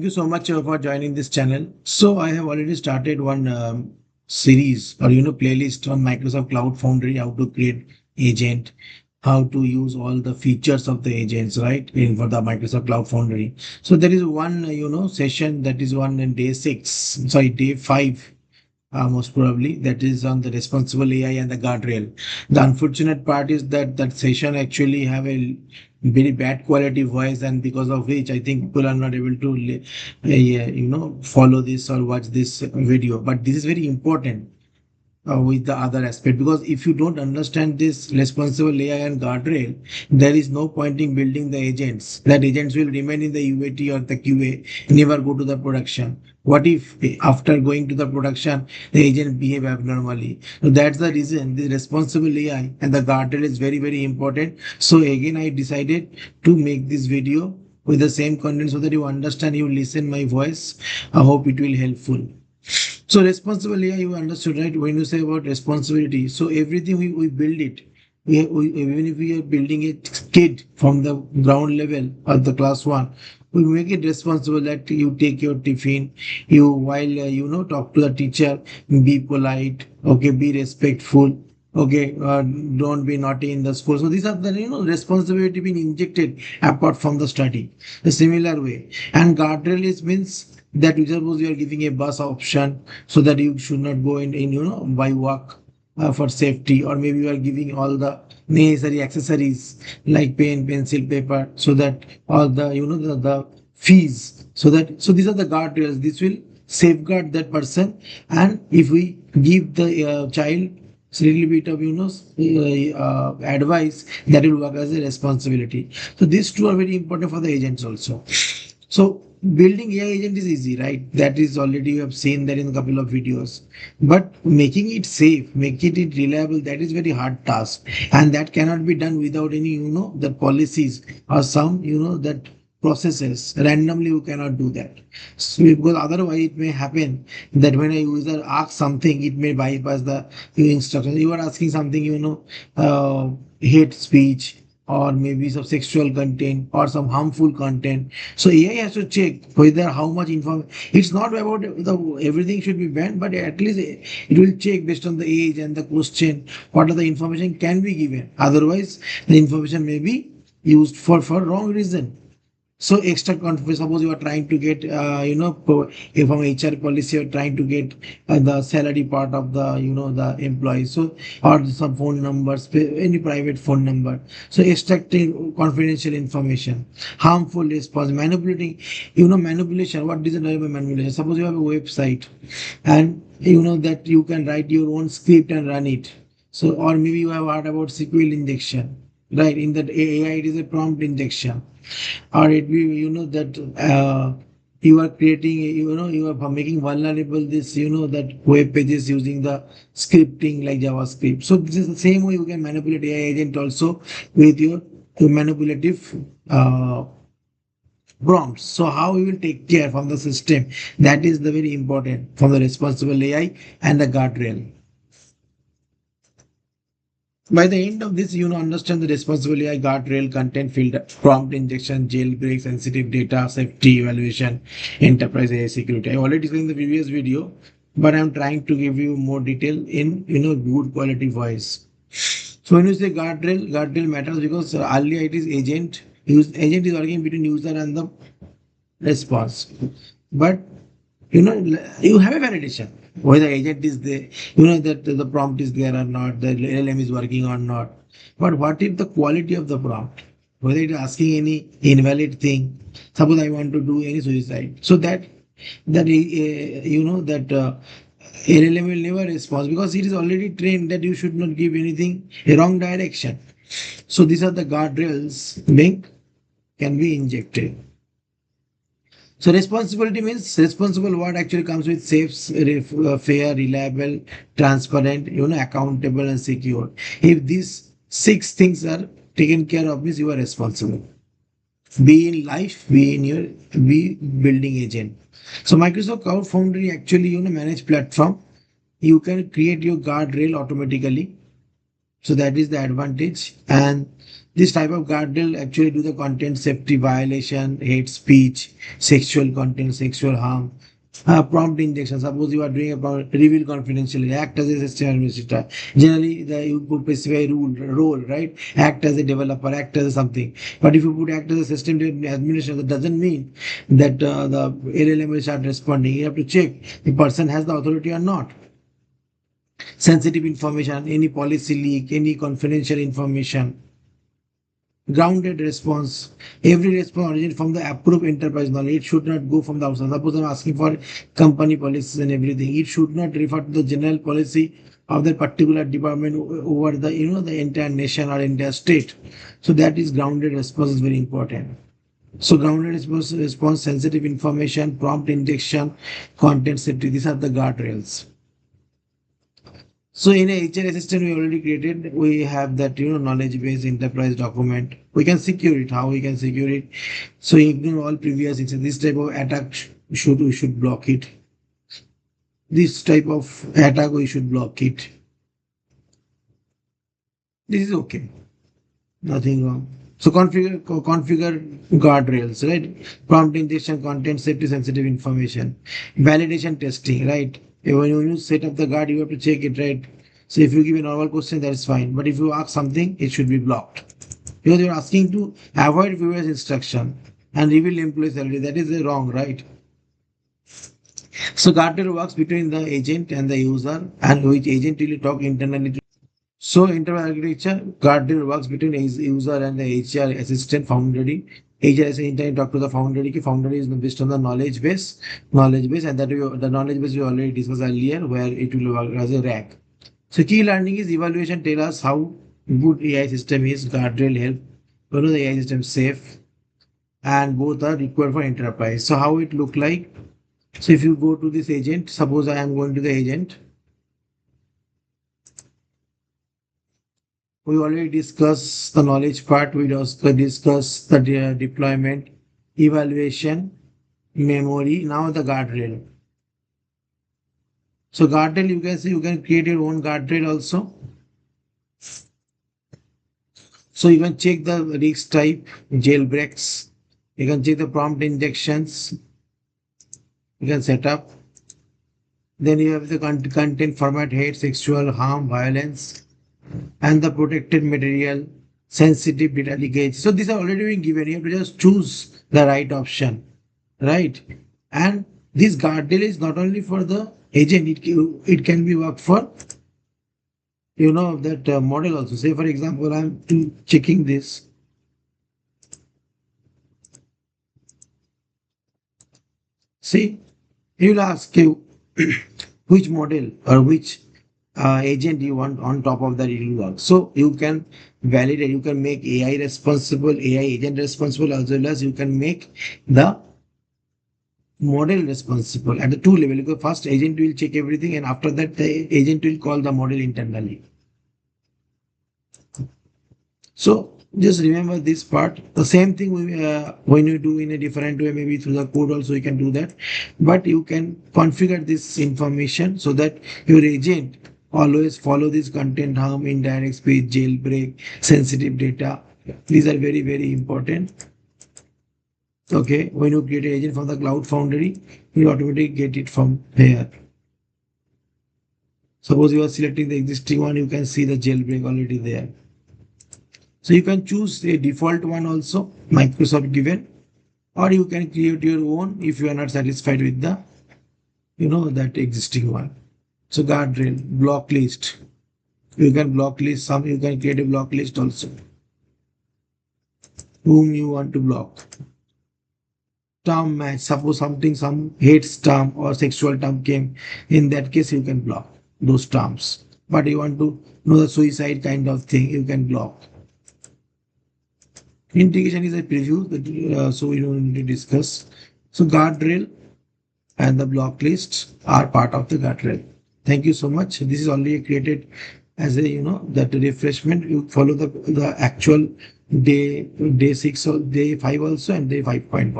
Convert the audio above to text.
Thank you so much for joining this channel. So I have already started one series or playlist on Microsoft Cloud Foundry, how to create agent, how to use all the features of the agents, right? In for the Microsoft Cloud Foundry. So there is one session that is one in day 5, most probably, that is on the responsible AI and the guardrail. The unfortunate part is that that session actually have a very bad quality voice, and because of which I think people are not able to yeah, follow this or watch this video. But this is very important with the other aspect, because if you don't understand this responsible AI and guardrail, there is no point in building the agents. That agents will remain in the UAT or the QA, never go to the production. What if after going to the production the agent behave abnormally? So that's the reason the responsible AI and the guardrail is very very important. So again I decided to make this video with the same content so that you understand, you listen my voice. I hope it will helpful. So responsible AI, you understood, right? When you say about responsibility, so everything we build it. Even if we are building a kid from the ground level of the class one, we make it responsible that you take your tiffin, you while talk to the teacher, be polite, okay, be respectful, okay, don't be naughty in the school. So these are the responsibility being injected apart from the study. The similar way, and guardrail is means that you suppose you are giving a bus option so that you should not go in by walk for safety, or maybe you are giving all the necessary accessories like pen, pencil, paper, so that all the the fees, so these are the guardrails. This will safeguard that person, and if we give the child a little bit of advice, that will work as a responsibility. So these two are very important for the agents also. So building AI agent is easy, right? That is already you have seen that in a couple of videos. But making it safe, making it reliable, that is very hard task, and that cannot be done without any the policies or some that processes. Randomly you cannot do that. So because otherwise it may happen that when a user asks something, it may bypass the instructions. You are asking something, hate speech, or maybe some sexual content or some harmful content. So AI has to check whether how much information. It's not about the everything should be banned, but at least it will check based on the age and the question what are the information can be given. Otherwise, the information may be used for wrong reason. So extra confidence. Suppose you are trying to get, if from HR policy, you are trying to get the salary part of the, the employee. So or some phone numbers, any private phone number. So extracting confidential information, harmful response, manipulating, manipulation. What does it mean by manipulation? Suppose you have a website, and you know that you can write your own script and run it. So or maybe you have heard about SQL injection, right? In that AI, it is a prompt injection, or it be that you are creating, you are making vulnerable this that web pages using the scripting like JavaScript. So this is the same way you can manipulate AI agent also with your manipulative prompts. So how you will take care from the system, that is the very important from the responsible AI and the guardrail. By the end of this, understand the responsibility I guardrail, content filter, prompt injection, jailbreak, sensitive data, safety evaluation, enterprise AI security. I already explained in the previous video, but I'm trying to give you more detail in good quality voice. So when you say guardrail, guardrail matters because earlier it is agent. Agent is working between user and the response. But you have a validation whether agent is there, that the prompt is there or not, the LLM is working or not. But what if the quality of the prompt, whether it is asking any invalid thing? Suppose I want to do any suicide, so that LLM will never respond because it is already trained that you should not give anything a wrong direction. So these are the guardrails being can be injected. So responsibility means responsible word actually comes with safe, fair, reliable, transparent, accountable and secure. If these six things are taken care of, means you are responsible. Be in life, be building agent. So Microsoft Cloud Foundry actually manage platform. You can create your guardrail automatically, so that is the advantage. And This type of guardrail actually do the content safety violation, hate speech, sexual content, sexual harm, prompt injection. Suppose you are doing about reveal confidentially, act as a system administrator. Generally, you put specify role, right? Act as a developer, act as a something. But if you put act as a system administrator, that doesn't mean that the LLM will start responding. You have to check the person has the authority or not. Sensitive information, any policy leak, any confidential information. Grounded response. Every response originates from the approved enterprise knowledge. It should not go from the outside. Suppose I'm asking for company policies and everything. It should not refer to the general policy of that particular department over the the entire nation or entire state. So that is grounded response is very important. So grounded response, sensitive information, prompt injection, content safety. These are the guardrails. So in a HR assistant we already created, we have that knowledge base enterprise document. We can secure it. How we can secure it? So ignore all previous incidents. This type of attack should we should block it. This type of attack we should block it. This is okay. Nothing wrong. So configure guardrails, right? Prompt injection, content safety, sensitive information, validation testing, right? When you set up the guard, you have to check it, right? So if you give a normal question, that is fine. But if you ask something, it should be blocked because you're asking to avoid viewers instruction and reveal employee salary. That is wrong, right? So guardrail works between the agent and the user, and which agent will talk internally to. So enterprise architecture, guardrail works between user and the HR assistant foundry. HR assistant talk to the foundry. Foundry is based on the knowledge base, and the knowledge base we already discussed earlier, where it will work as a rack. So key learning is evaluation. Tell us how good AI system is. Guardrail help. The AI system safe, and both are required for enterprise. So how it look like? So if you go to this agent, suppose I am going to the agent. We already discussed the knowledge part. We also discussed the deployment, evaluation, memory. Now the guardrail. So guardrail, you can see you can create your own guardrail also. So you can check the risk type, jailbreaks. You can check the prompt injections. You can set up. Then you have the content format, hate, sexual harm, violence, and the protected material, sensitive data leakage. So these are already being given. You have to just choose the right option, right? And this guardrail is not only for the agent, it can be worked for that model also. Say for example, I'm checking this. See, he will ask you which model or which agent you want on top of that it will work. So you can validate, you can make AI responsible, AI agent responsible, as well as you can make the model responsible at the two level. Because first agent will check everything, and after that the agent will call the model internally. So just remember this part. The same thing when you do in a different way, maybe through the code also you can do that. But you can configure this information so that your agent always follow this content harm, indirect speech, jailbreak, sensitive data. These are very, very important. Okay, when you create an agent from the Cloud Foundry, you automatically get it from here. Suppose you are selecting the existing one, you can see the jailbreak already there. So you can choose a default one also, Microsoft given, or you can create your own if you are not satisfied with the, that existing one. So guardrail, block list. You can block list some, you can create a block list also. Whom you want to block. Term match, suppose some hate term or sexual term came, in that case you can block those terms. But you want to know the suicide kind of thing, you can block. Integration is a preview, so we don't need to discuss. So guardrail and the block lists are part of the guardrail. Thank you so much. This is already created as a that refreshment. You follow the actual day 6 or day 5 also, and day 5.1.